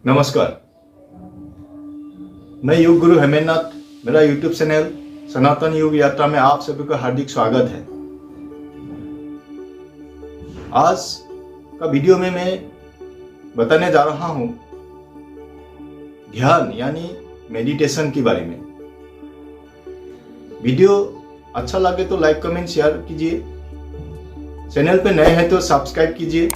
नमस्कार, मैं योग गुरु हेमेंद्रनाथ। मेरा यूट्यूब चैनल सनातन योग यात्रा में आप सभी का हार्दिक स्वागत है। आज का वीडियो में मैं बताने जा रहा हूं ध्यान यानी मेडिटेशन के बारे में। वीडियो अच्छा लगे तो लाइक कमेंट शेयर कीजिए। चैनल पे नए हैं तो सब्सक्राइब कीजिए,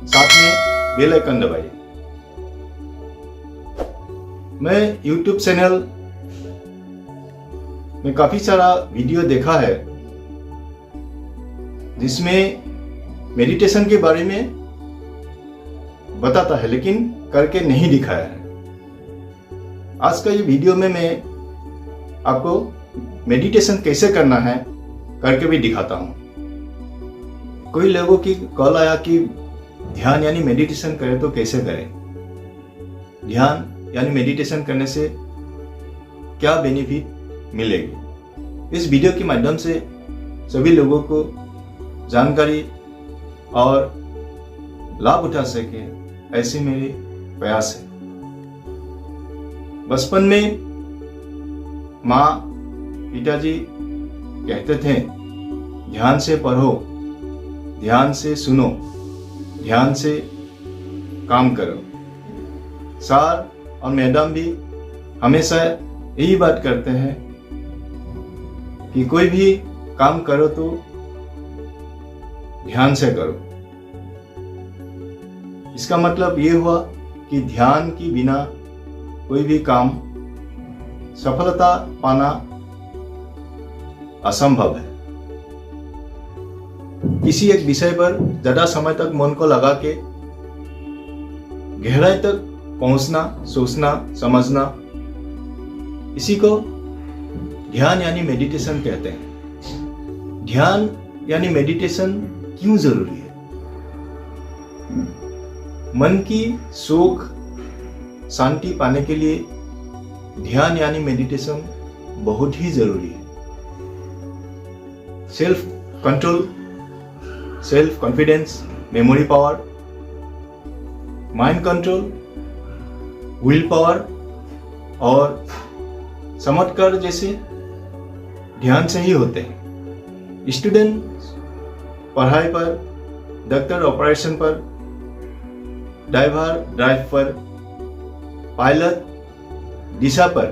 साथ में बेल आइकन दबाइए। मैं YouTube चैनल में काफी सारा वीडियो देखा है जिसमें मेडिटेशन के बारे में बताता है, लेकिन करके नहीं दिखाया है। आज का ये वीडियो में मैं आपको मेडिटेशन कैसे करना है करके भी दिखाता हूं। कोई लोगों की कॉल आया कि ध्यान यानी मेडिटेशन करें तो कैसे करें, ध्यान यानी मेडिटेशन करने से क्या बेनिफिट मिलेगी। इस वीडियो के माध्यम से सभी लोगों को जानकारी और लाभ उठा सके, ऐसी मेरी प्रयास है। बचपन में माँ पिताजी कहते थे ध्यान से पढ़ो, ध्यान से सुनो, ध्यान से काम करो। सर और मैडम भी हमेशा यही बात करते हैं कि कोई भी काम करो तो ध्यान से करो। इसका मतलब ये हुआ कि ध्यान के बिना कोई भी काम सफलता पाना असंभव है। किसी एक विषय पर ज्यादा समय तक मन को लगा के गहराई तक पहुंचना, सोचना, समझना, इसी को ध्यान यानी मेडिटेशन कहते हैं। ध्यान यानी मेडिटेशन क्यों जरूरी है? मन की सुख शांति पाने के लिए ध्यान यानी मेडिटेशन बहुत ही जरूरी है। Self control, self confidence, memory power, mind control, will power और चमत्कार जैसे ध्यान से ही होते हैं। स्टूडेंट पढ़ाई पर, डॉक्टर ऑपरेशन पर, ड्राइवर ड्राइव पर, पायलट दिशा पर,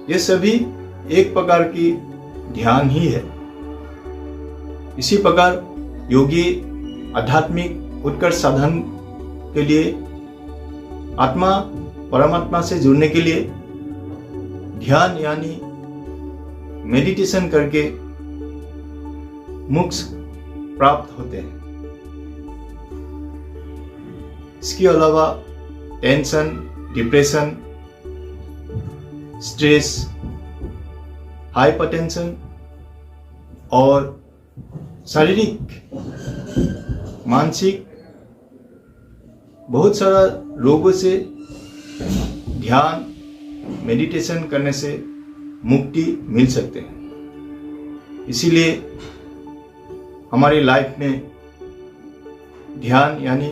ये सभी एक प्रकार की ध्यान ही है। इसी प्रकार योगी आध्यात्मिक उत्कर्ष साधन के लिए, आत्मा परमात्मा से जुड़ने के लिए ध्यान यानी मेडिटेशन करके मोक्ष प्राप्त होते हैं। इसके अलावा टेंशन, डिप्रेशन, स्ट्रेस, हाइपरटेंशन और शारीरिक, मानसिक बहुत सारा रोगों से ध्यान मेडिटेशन करने से मुक्ति मिल सकते हैं। इसीलिए हमारी लाइफ में ध्यान यानी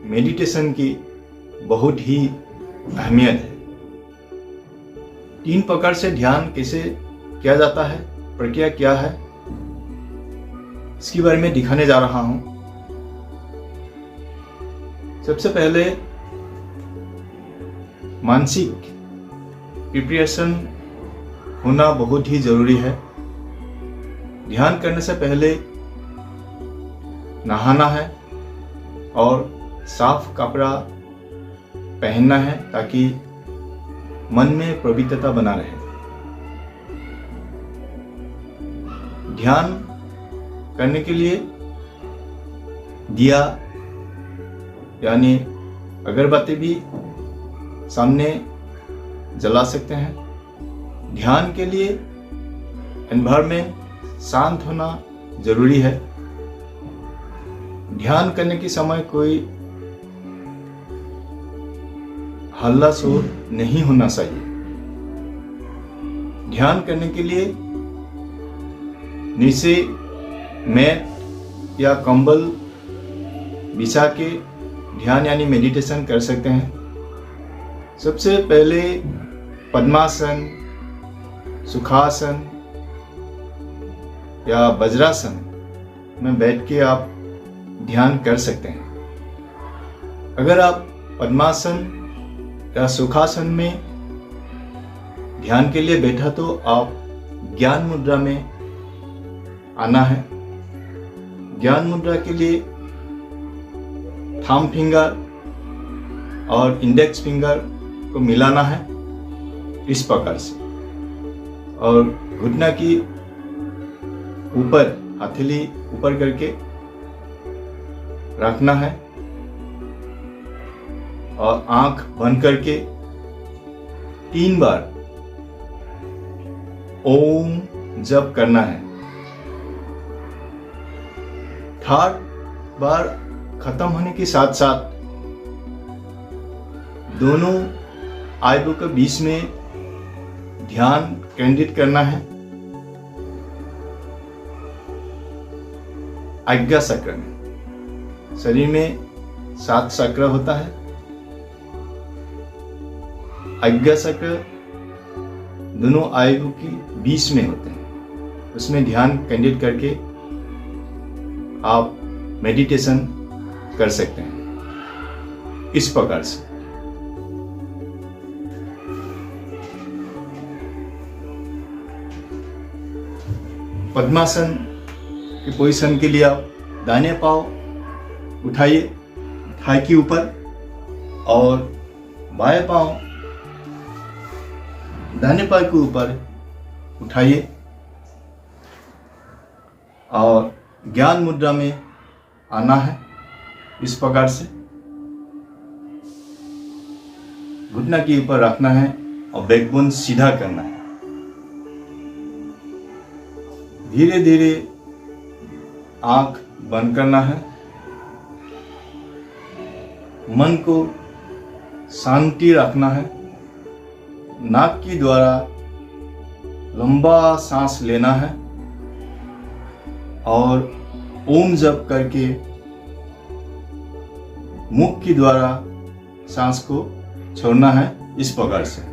मेडिटेशन की बहुत ही अहमियत है। 3 प्रकार से ध्यान कैसे किया जाता है, प्रक्रिया क्या है, इसके बारे में दिखाने जा रहा हूं। सबसे पहले मानसिक प्रिपरेशन होना बहुत ही जरूरी है। ध्यान करने से पहले नहाना है और साफ कपड़ा पहनना है ताकि मन में पवित्रता बना रहे। ध्यान करने के लिए दिया यानी अगरबत्ती भी सामने जला सकते हैं। ध्यान के लिए एनवायरनमेंट शांत होना जरूरी है। ध्यान करने के समय कोई हल्ला शोर नहीं होना चाहिए। ध्यान करने के लिए नीचे मैट या कंबल बिछा के ध्यान यानी मेडिटेशन कर सकते हैं। सबसे पहले पद्मासन, सुखासन या वज्रासन में बैठ के आप ध्यान कर सकते हैं। अगर आप पद्मासन या सुखासन में ध्यान के लिए बैठा तो आप ज्ञान मुद्रा में आना है। ज्ञान मुद्रा के लिए थंब फिंगर और इंडेक्स फिंगर को मिलाना है इस प्रकार से, और घुटना की ऊपर हथेली ऊपर करके रखना है और आंख बंद करके 3 बार ओम जप करना है। 3rd बार खत्म होने के साथ साथ दोनों आईब्रो के बीच में ध्यान केंद्रित करना है आज्ञा चक्र में। शरीर में 7 चक्र होता है। आज्ञा चक्र दोनों आईब्रो की बीच में होते हैं। उसमें ध्यान केंद्रित करके आप मेडिटेशन कर सकते हैं इस प्रकार से। पद्मासन की पोजीशन के लिए आप दाहिने पांव उठाइए थाई के ऊपर और बाएं पांव दाहिने पांव के ऊपर उठाइए और ज्ञान मुद्रा में आना है इस प्रकार से। घुटना के ऊपर रखना है और बैकबोन सीधा करना है। धीरे धीरे आंख बंद करना है। मन को शांति रखना है। नाक के द्वारा लंबा सांस लेना है और ओम जप करके मुख के द्वारा सांस को छोड़ना है इस प्रकार से।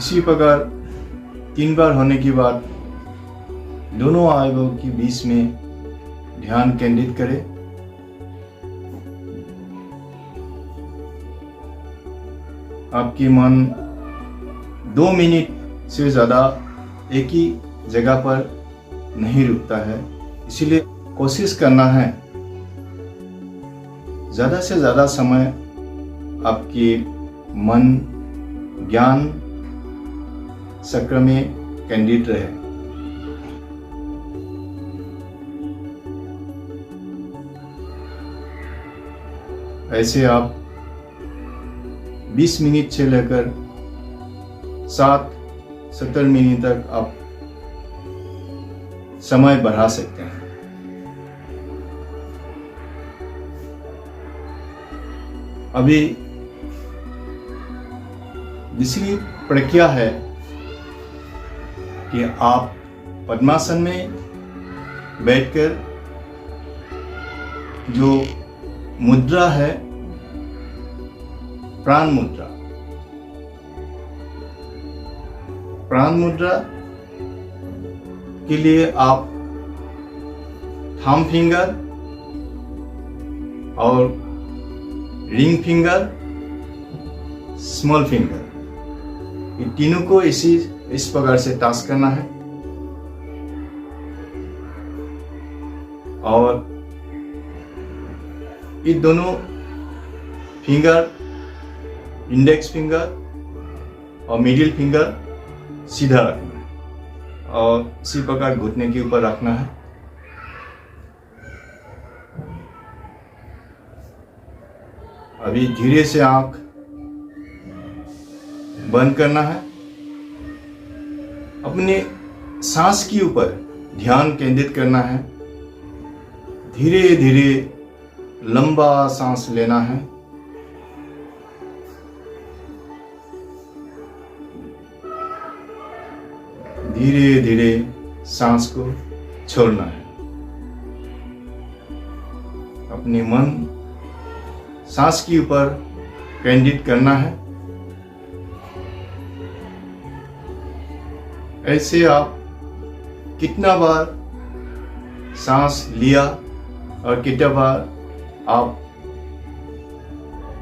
इसी प्रकार 3 बार होने के बाद दोनों आईब्रो के बीच में ध्यान केंद्रित करें। आपकी मन 2 मिनट से ज़्यादा एक ही जगह पर नहीं रुकता है, इसीलिए कोशिश करना है ज़्यादा से ज़्यादा समय आपकी मन ज्ञान चक्र में केंद्रित रहे। ऐसे आप 20 मिनट से लेकर 7-17 मिनट तक आप समय बढ़ा सकते हैं। अभी दूसरी प्रक्रिया है कि आप पद्मासन में बैठकर जो मुद्रा है प्राण मुद्रा, प्राण मुद्रा के लिए आप थंब फिंगर और रिंग फिंगर स्मॉल फिंगर। ये तीनों को इस प्रकार से टास्क करना है और ये दोनों फिंगर, इंडेक्स फिंगर और मिडिल फिंगर सीधा रखना है और इसी प्रकार घुटने के ऊपर रखना है। अभी धीरे से आंख बंद करना है। अपने सांस के ऊपर ध्यान केंद्रित करना है। धीरे धीरे लंबा सांस लेना है। धीरे धीरे सांस को छोड़ना है। अपने मन सांस के ऊपर केंद्रित करना है। ऐसे आप कितना बार सांस लिया और कितना बार आप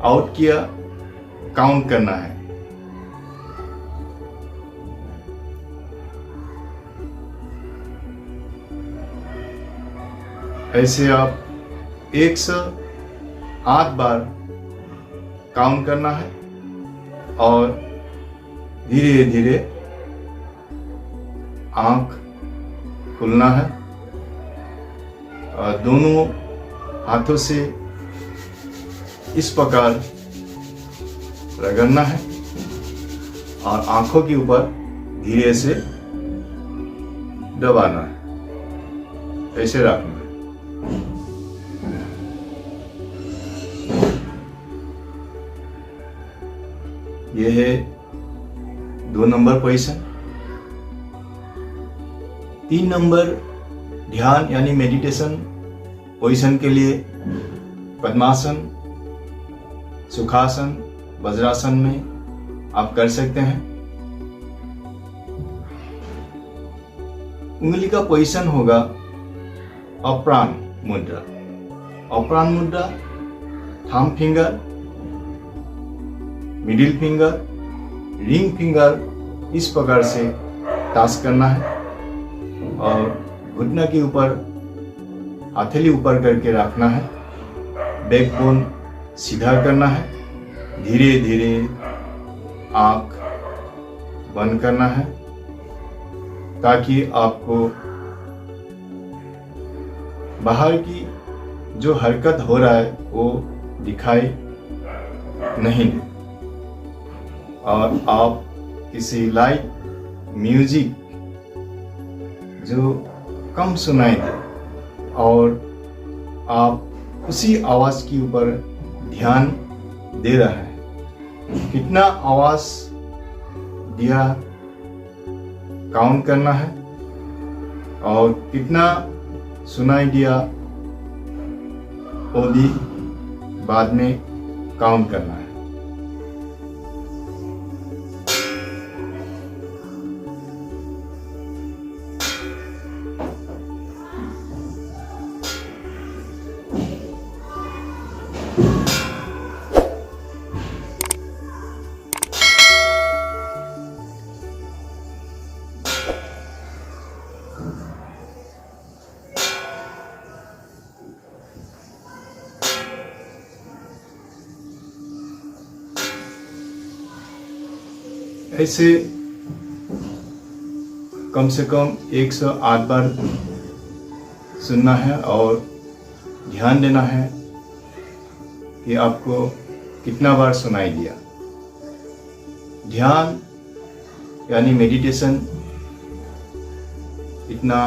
आउट किया, काउंट करना है। ऐसे आप 108 बार काउंट करना है और धीरे धीरे आंख खुलना है और दोनों हाथों से इस प्रकार रगड़ना है और आंखों के ऊपर धीरे से दबाना है। ऐसे रखना है। यह है 2 नंबर पोजीशन। 3 नंबर ध्यान यानी मेडिटेशन पोजीशन के लिए पद्मासन, सुखासन, वज्रासन में आप कर सकते हैं। उंगली का पोजीशन होगा अप्राण मुद्रा। अप्राण मुद्रा thumb finger, middle finger, ring finger इस प्रकार से टास्क करना है और घुटना के ऊपर हथेली ऊपर करके रखना है। बैकबोन सीधा करना है। धीरे धीरे आंख बंद करना है ताकि आपको बाहर की जो हरकत हो रहा है वो दिखाई नहीं दे और आप किसी लाइट म्यूजिक जो कम सुनाई दे और आप उसी आवाज के ऊपर ध्यान दे रहा है। कितना आवाज दिया काउंट करना है और कितना सुनाई दिया वो भी बाद में काउंट करना है। ऐसे कम से कम 108 बार सुनना है और ध्यान देना है कि आपको कितना बार सुनाई दिया। ध्यान यानी मेडिटेशन इतना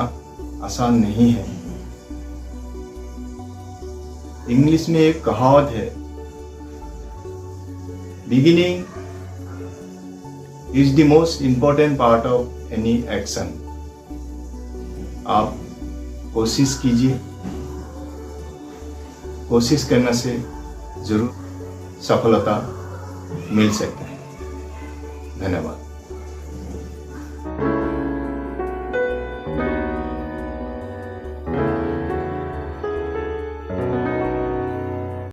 आसान नहीं है। इंग्लिश में एक कहावत है, beginning is the most important part of any action। आप कोशिश कीजिए। कोशिश करने से जरूर सफलता मिल सकती है। धन्यवाद।